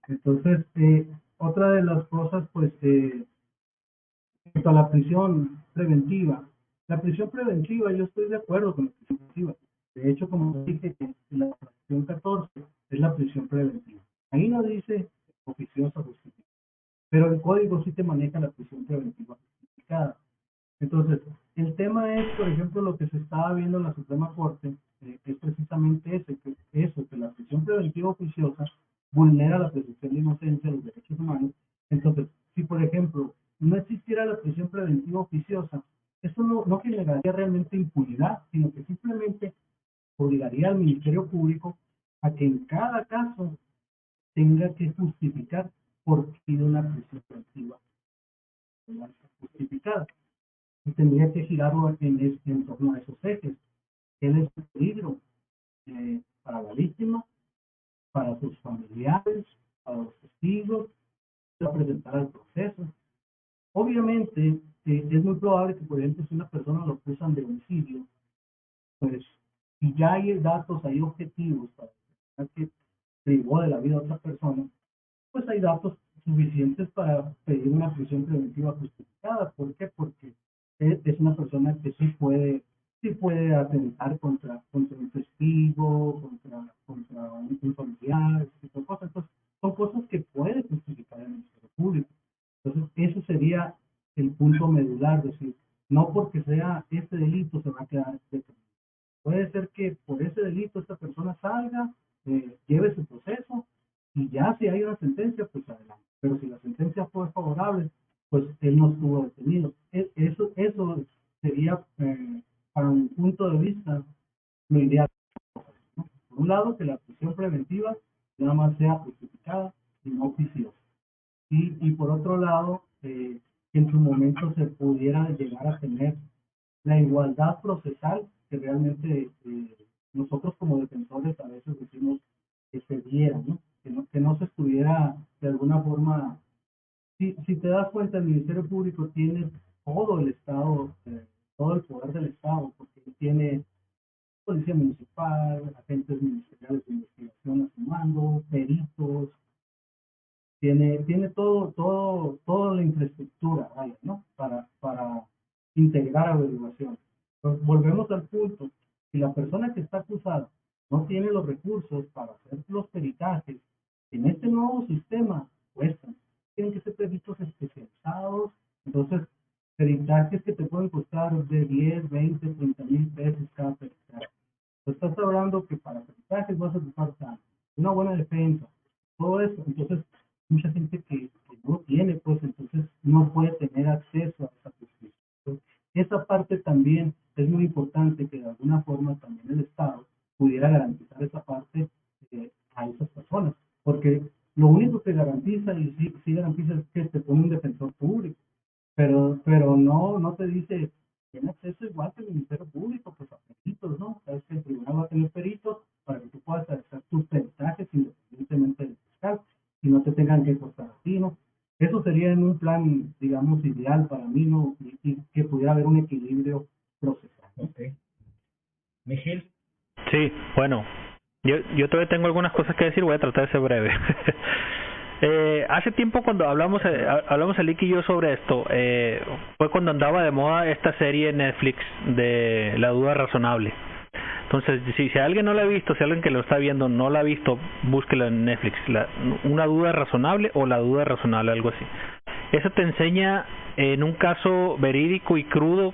Entonces, otra de las cosas, pues, respecto a la prisión preventiva, yo estoy de acuerdo con la prisión preventiva. De hecho, como dije, la fracción 14 es la prisión preventiva. Ahí no dice oficiosa justificada, pero el código sí te maneja la prisión preventiva justificada. Entonces, el tema es, por ejemplo, lo que se estaba viendo en la Suprema Corte, es precisamente que la prisión preventiva oficiosa vulnera la presunción de inocencia, los derechos humanos. Entonces, si por ejemplo no existiera la prisión preventiva oficiosa, eso no generaría realmente impunidad, sino que simplemente obligaría al Ministerio Público a que en cada caso tenga que justificar por qué una prisión preventiva justificada. Y tendría que girarlo en torno a esos ejes. ¿Qué es el peligro para la víctima, para sus familiares, para los testigos, para presentar al proceso? Obviamente, es muy probable que, por ejemplo, si una persona lo acusan de homicidio, pues, si ya hay datos, hay objetivos para que privó de la vida a otra persona, pues hay datos suficientes para pedir una prisión preventiva justificada. ¿Por qué? Porque es una persona que sí puede atentar contra un testigo, contra un familiar, ese tipo de cosas. Entonces, son cosas que puede justificar el Ministerio Público. Entonces, ese sería el punto medular, es decir, no porque sea este delito se va a quedar detenido. Puede ser que por ese delito esta persona salga, lleve su proceso y ya si hay una sentencia, pues adelante. Pero si la sentencia fue favorable, pues él no estuvo detenido. Eso sería, para mi punto de vista, lo ideal, ¿no? Por un lado, que la prisión preventiva nada más sea justificada y no oficiosa. Y por otro lado, que en su momento se pudiera llegar a tener la igualdad procesal que realmente nosotros como defensores a veces decimos que se diera, ¿no? Que no se estuviera de alguna forma. Si te das cuenta, el Ministerio Público tiene todo el Estado, todo el poder del Estado, porque tiene policía municipal, agentes ministeriales de investigación a su mando, peritos, tiene toda la infraestructura, vaya, ¿no? Para integrar averiguación. Entonces, volvemos al punto, si la persona que está acusada no tiene los recursos para hacer los peritajes, en este nuevo sistema cuestan. Tienen que ser peritos especializados, entonces peritajes que te pueden costar de 10, 20, 30 mil pesos cada peritaje. Pues estás hablando que para peritajes vas a ocupar tanto, una buena defensa, todo eso. Entonces, mucha gente que no tiene, pues entonces no puede tener acceso a esa justicia. Entonces, esa parte también es muy importante, que de alguna forma también el Estado pudiera garantizar esa parte a esas personas, porque lo único que garantiza, y sí garantiza, es que te pone un defensor público, pero no te dice, tiene acceso igual que el Ministerio Público, pues a peritos, ¿no? Sabes que el tribunal va a tener peritos para que tú puedas hacer tus peritajes independientemente del fiscal y no te tengan que costar a ti, ¿no? Eso sería en un plan, digamos, ideal para mí, ¿no? Y que pudiera haber un equilibrio procesal, ¿no? Ok. Miguel. Sí, bueno, yo todavía tengo algunas cosas que decir, voy a tratar de ser breve. Hace tiempo cuando hablamos Lick y yo sobre esto, fue cuando andaba de moda esta serie en Netflix de La Duda Razonable. Entonces, si alguien no la ha visto, si alguien que lo está viendo no la ha visto, búsquela en Netflix. Una duda razonable o la duda razonable, algo así. Eso te enseña en un caso verídico y crudo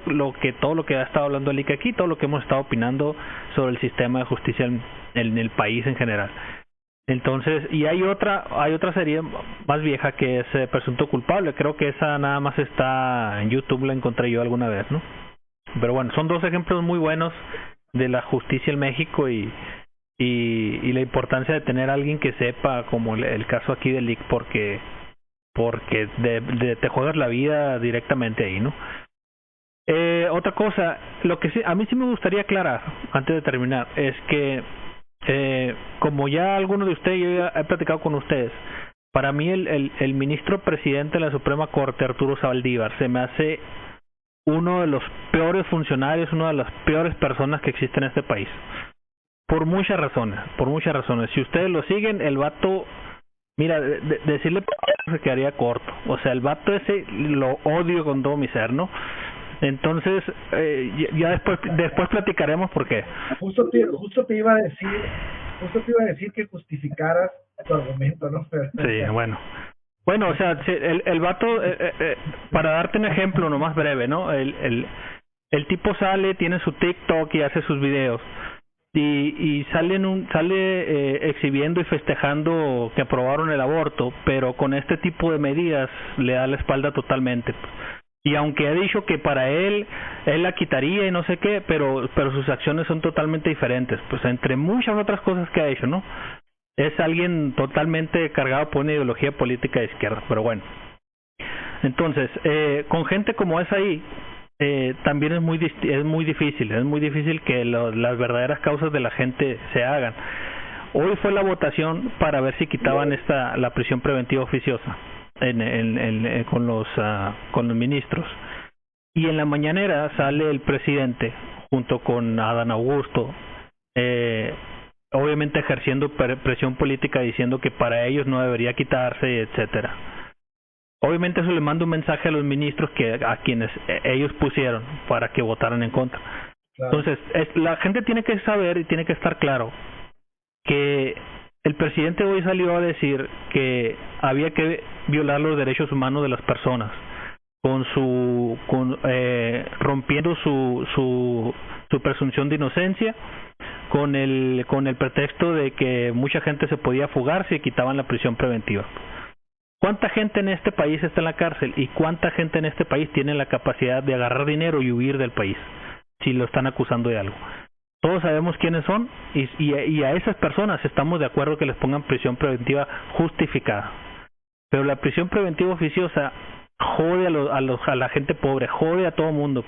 todo lo que ha estado hablando Lick aquí, todo lo que hemos estado opinando sobre el sistema de justicia en el país en general. Entonces, y hay otra serie más vieja que es Presunto Culpable. Creo que esa nada más está en YouTube, la encontré yo alguna vez, ¿no? Pero bueno, son dos ejemplos muy buenos de la justicia en México y la importancia de tener a alguien que sepa, como el caso aquí de Lick, porque te juegas la vida directamente ahí, ¿no? Otra cosa, lo que sí, a mí sí me gustaría aclarar antes de terminar, es que como ya algunos de ustedes, yo ya he platicado con ustedes, para mí el ministro presidente de la Suprema Corte, Arturo Saldívar, se me hace uno de los peores funcionarios, una de las peores personas que existen en este país. Por muchas razones. Si ustedes lo siguen, el vato, mira, decirle se quedaría corto. O sea, el vato ese lo odio con todo mi ser, ¿no? Entonces, ya después platicaremos por qué. Justo te iba a decir que justificaras tu argumento, ¿no? Sí, bueno. Bueno, o sea, el vato, para darte un ejemplo nomás breve, ¿no? El tipo sale, tiene su TikTok y hace sus videos. Y sale exhibiendo y festejando que aprobaron el aborto, pero con este tipo de medidas le da la espalda totalmente. Y aunque ha dicho que para él la quitaría y no sé qué, pero sus acciones son totalmente diferentes, pues entre muchas otras cosas que ha hecho, ¿no? Es alguien totalmente cargado por una ideología política de izquierda, pero bueno. Entonces, con gente como esa ahí, también es muy difícil que las verdaderas causas de la gente se hagan. Hoy fue la votación para ver si quitaban la prisión preventiva oficiosa con los ministros, y en la mañanera sale el presidente junto con Adán Augusto, obviamente ejerciendo presión política, diciendo que para ellos no debería quitarse, etcétera. Obviamente eso le manda un mensaje a los ministros a quienes ellos pusieron para que votaran en contra. Claro. Entonces, la gente tiene que saber y tiene que estar claro que el presidente hoy salió a decir que había que violar los derechos humanos de las personas, rompiendo su presunción de inocencia, con el pretexto de que mucha gente se podía fugar si quitaban la prisión preventiva. ¿Cuánta gente en este país está en la cárcel y cuánta gente en este país tiene la capacidad de agarrar dinero y huir del país si lo están acusando de algo? Todos sabemos quiénes son y a esas personas estamos de acuerdo que les pongan prisión preventiva justificada. Pero la prisión preventiva oficiosa jode a la gente pobre, jode a todo mundo.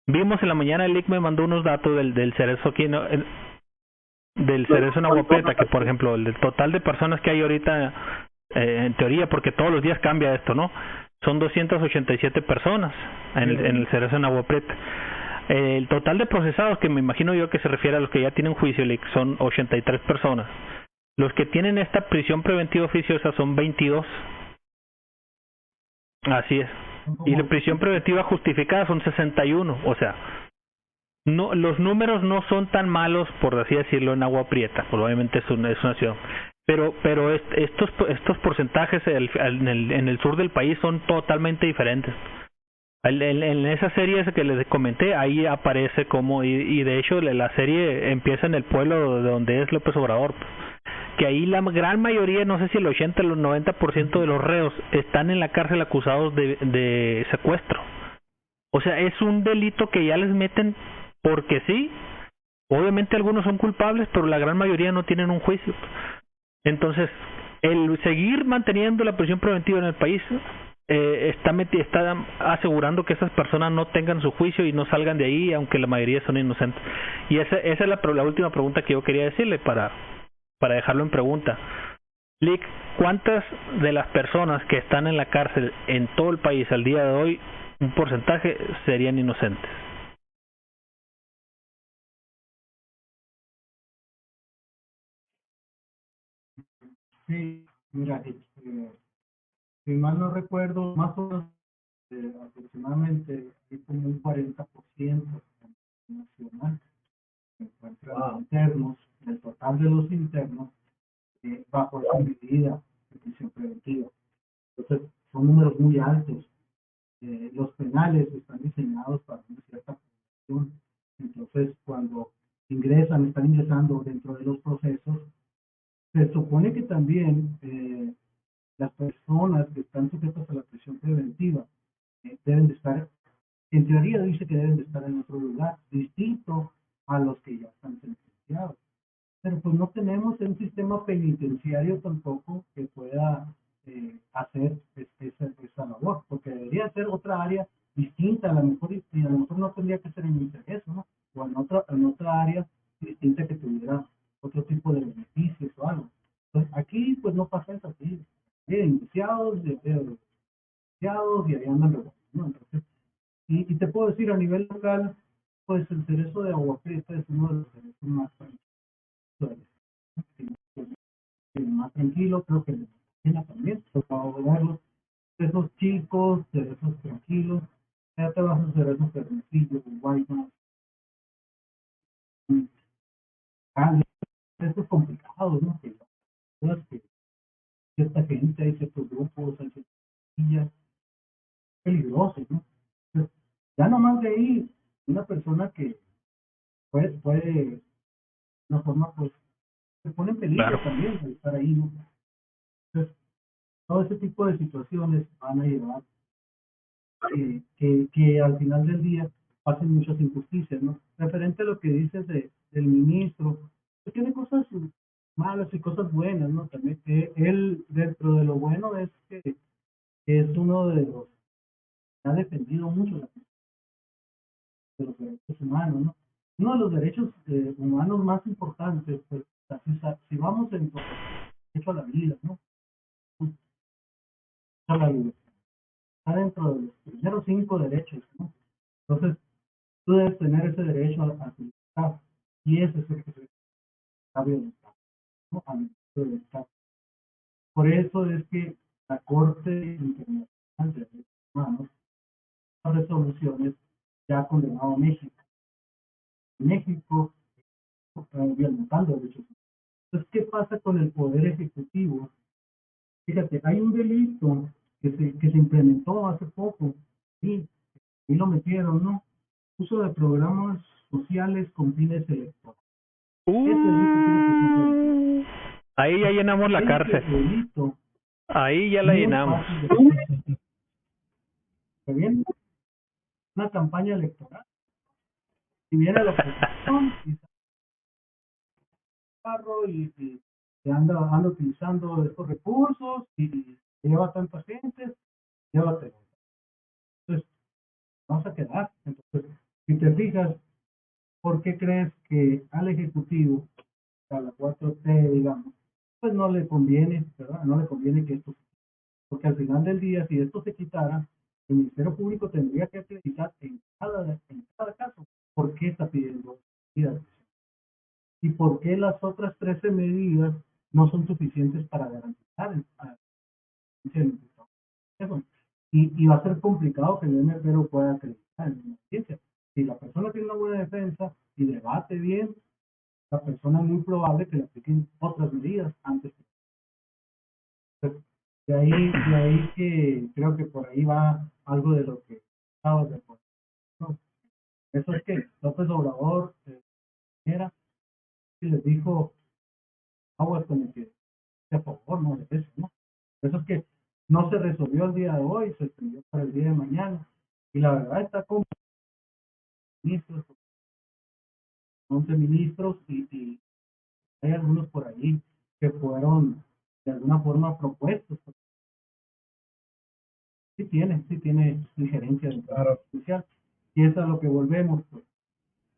Vimos en la mañana, el Lick me mandó unos datos del cerezo aquí, del cerezo en Agua Prieta, que por ejemplo el total de personas que hay ahorita, en teoría, porque todos los días cambia esto, ¿no? Son 287 personas en el cerezo en Agua Prieta. El total de procesados, que me imagino yo que se refiere a los que ya tienen juicio, son 83 personas. Los que tienen esta prisión preventiva oficiosa son 22. Así es. Y la prisión preventiva justificada son 61. O sea, no, los números no son tan malos, por así decirlo, en Agua Prieta. Probablemente es una ciudad. Pero estos porcentajes en el sur del país son totalmente diferentes. En esa serie que les comenté, ahí aparece como, y de hecho la serie empieza en el pueblo de donde es López Obrador, que ahí la gran mayoría, no sé si el 80 o el 90% de los reos están en la cárcel acusados de secuestro. O sea, es un delito que ya les meten porque sí. Obviamente algunos son culpables, pero la gran mayoría no tienen un juicio. Entonces, el seguir manteniendo la prisión preventiva en el país está asegurando que esas personas no tengan su juicio y no salgan de ahí, aunque la mayoría son inocentes. Y esa es la última pregunta que yo quería decirle para dejarlo en pregunta. Lick, ¿cuántas de las personas que están en la cárcel en todo el país al día de hoy, un porcentaje, serían inocentes? Sí, mira, si mal no recuerdo, más o menos aproximadamente hay como un 40% nacional. los internos, el total de los internos, bajo esa medida de prisión preventiva. Entonces, son números muy altos. Los penales están diseñados para una cierta población. Entonces, cuando están ingresando dentro de los procesos, se supone que también las personas que están sujetas a la prisión preventiva deben de estar, en teoría dice que deben de estar en otro lugar, distinto a los que ya están sentenciados. Pero pues no tenemos un sistema penitenciario tampoco que pueda hacer esa labor, porque debería ser otra área distinta, a lo mejor, y a lo mejor no tendría que ser en ingreso, ¿no? O en otra área distinta que tuviera otro tipo de beneficios o algo. Entonces, aquí pues no pasa eso así. Hay iniciados, y ahí andan revolviendo, ¿no? Entonces, y te puedo decir a nivel local, pues el cerezo de Agua Prieta es uno de los cerezos más tranquilos, más tranquilo, creo que le pena también, para verlos, cerezos chicos, cerezos tranquilos, ya te vas a hacer esos cerezillos, guaymas, cerezos complicados, ¿no? Que cierta gente, hay ciertos grupos, hay ciertas sillas peligrosos, ¿no? Entonces, ya nomás de ahí, una persona que puede una forma, pues, se pone en peligro Claro. también al estar ahí, ¿no? Entonces, todo ese tipo de situaciones van a llevar que al final del día pasen muchas injusticias, ¿no? Referente a lo que dices del ministro, pues tiene cosas malas y cosas buenas, ¿no? También él, dentro de lo bueno, es que es uno de los que ha defendido mucho de los derechos humanos, ¿no? Uno de los derechos humanos más importantes, pues, si vamos en derecho a la vida, ¿no? A la vida. Está dentro de los primeros 5 derechos, ¿no? Entonces, tú debes tener ese derecho a tu libertad, y ese es el que se está violentado, ¿no? Al derecho de libertad. Por eso es que la Corte Internacional de Derechos Humanos, las resoluciones, ya ha condenado a México. México está violentando derechos humanos. Entonces, ¿qué pasa con el Poder Ejecutivo? Fíjate, hay un delito que se implementó hace poco, y lo metieron, ¿no? Uso de programas sociales con fines electorales. Ahí ya llenamos la cárcel. Delito, Ahí ya la llenamos. Se viene una campaña electoral y viene la oposición y carro y anda utilizando estos recursos y lleva tanta gente, llévate. Entonces, vamos a quedar. Entonces, si te fijas, ¿por qué crees que al Ejecutivo, a la 4T, digamos, pues no le conviene, ¿verdad? No le conviene que esto, porque al final del día, si esto se quitara, el Ministerio Público tendría que acreditar en cada caso por qué está pidiendo medidas y por qué las otras 13 medidas no son suficientes para garantizar el eso. Y va a ser complicado que el MPero pueda acreditar en la ciencia. Si la persona tiene una buena defensa y debate bien, la persona es muy probable que le apliquen otras medidas antes. De ahí que creo que por ahí va algo de lo que estabas de acuerdo, ¿no? Eso es que López Obrador era y les dijo aguas con el que a favor, no de eso, ¿no? Eso es que no se resolvió el día de hoy, se extendió para el día de mañana. Y la verdad está con ministros, 11 ministros, y hay algunos por ahí que fueron de alguna forma propuestos. Sí tiene injerencia del Poder Judicial. Y es a lo que volvemos, pues.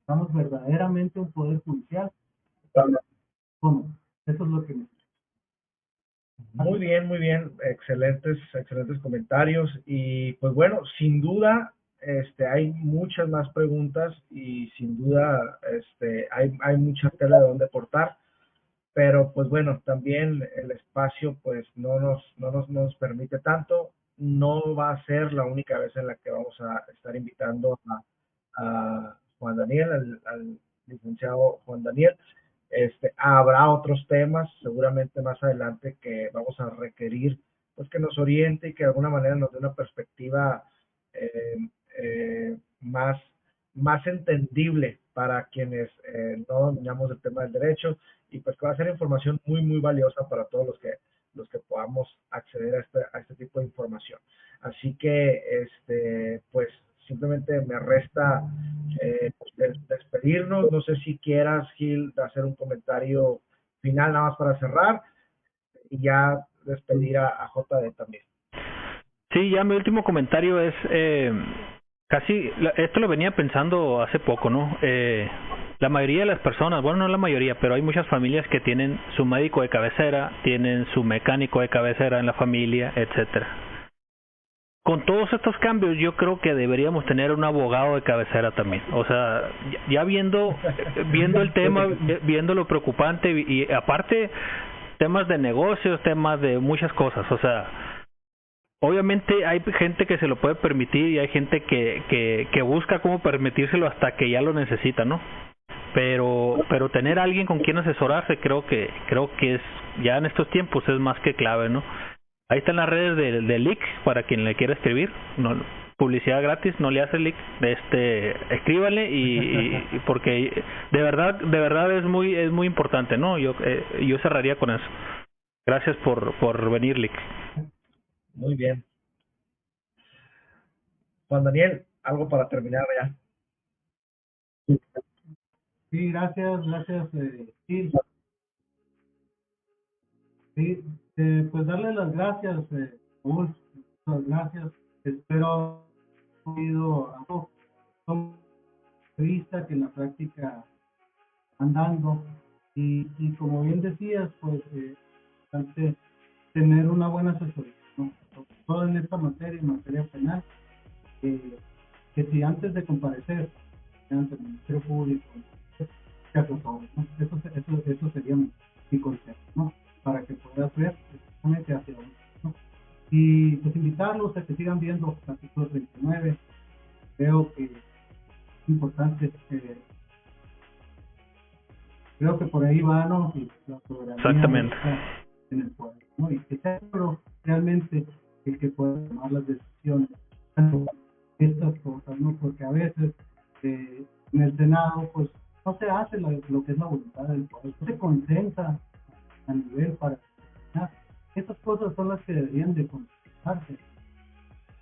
Estamos verdaderamente un Poder Judicial. ¿Cómo? Eso es lo que Muy bien, excelentes comentarios y pues bueno, sin duda hay muchas más preguntas y sin duda hay mucha tela de donde cortar, pero pues bueno, también el espacio pues no nos permite tanto, no va a ser la única vez en la que vamos a estar invitando a Juan Daniel, al licenciado Juan Daniel. Habrá otros temas seguramente más adelante que vamos a requerir pues que nos oriente y que de alguna manera nos dé una perspectiva más entendible para quienes no dominamos el tema del derecho, y pues que va a ser información muy valiosa para todos los que podamos acceder a este tipo de información. Así que pues simplemente me resta despedirnos. No sé si quieras, Gil, hacer un comentario final nada más para cerrar y ya despedir a JD también. Sí, ya mi último comentario es, esto lo venía pensando hace poco, ¿no? La mayoría de las personas, bueno, no la mayoría, pero hay muchas familias que tienen su médico de cabecera, tienen su mecánico de cabecera en la familia, etcétera. Con todos estos cambios, yo creo que deberíamos tener un abogado de cabecera también. O sea, ya viendo el tema, viendo lo preocupante y aparte temas de negocios, temas de muchas cosas. O sea, obviamente hay gente que se lo puede permitir y hay gente que busca cómo permitírselo hasta que ya lo necesita, ¿no? Pero tener a alguien con quien asesorarse creo que es ya en estos tiempos es más que clave, ¿no? Ahí están las redes de Leak para quien le quiera escribir. No, publicidad gratis, no le hace Leak. Escríbale y porque de verdad es muy importante, ¿no? Yo cerraría con eso. Gracias por venir, Leak. Muy bien. Juan Daniel, algo para terminar ya. Sí, gracias, Gil. Sí, pues darle las gracias, Raúl, las gracias. Espero haber ido a una entrevista que en la práctica andando y como bien decías, pues importante tener una buena asesoría, ¿no? Sobre todo en esta materia, en materia penal, que si antes de comparecer ante el Ministerio Público se asesore, ¿no? Eso sería mi consejo, ¿no? Para que puedas ver exactamente hacia dónde, ¿no? Y pues invitarlos a que sigan viendo el artículo 39. Creo que es importante, creo que por ahí va, ¿no? Y la soberanía Exactamente. En el pueblo, ¿no? Y que sea realmente el que pueda tomar las decisiones, estas cosas, ¿no? Porque a veces en el Senado, pues no se hace lo que es la voluntad del pueblo, no se concentra a nivel para determinar. Estas cosas son las que deberían de concentrarse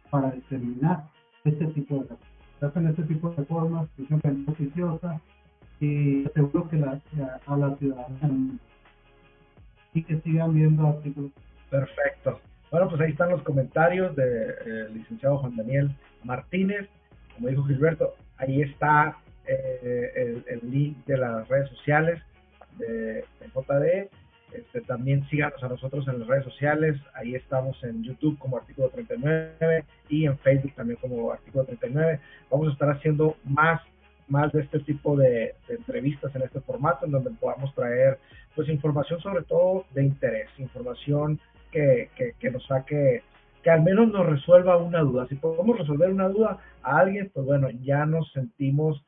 para determinar este tipo de reformas. Se hacen este tipo de reformas que son beneficiosas y seguro que a la ciudadanía y que sigan viendo artículos. Perfecto. Bueno, pues ahí están los comentarios del licenciado Juan Daniel Martínez. Como dijo Gilberto, ahí está el link de las redes sociales de JD. También síganos a nosotros en las redes sociales. Ahí estamos en YouTube como Artículo 39 y en Facebook también como Artículo 39. Vamos a estar haciendo más de este tipo de entrevistas en este formato, en donde podamos traer pues información sobre todo de interés, información que nos saque, que al menos nos resuelva una duda. Si podemos resolver una duda a alguien, pues bueno, ya nos sentimos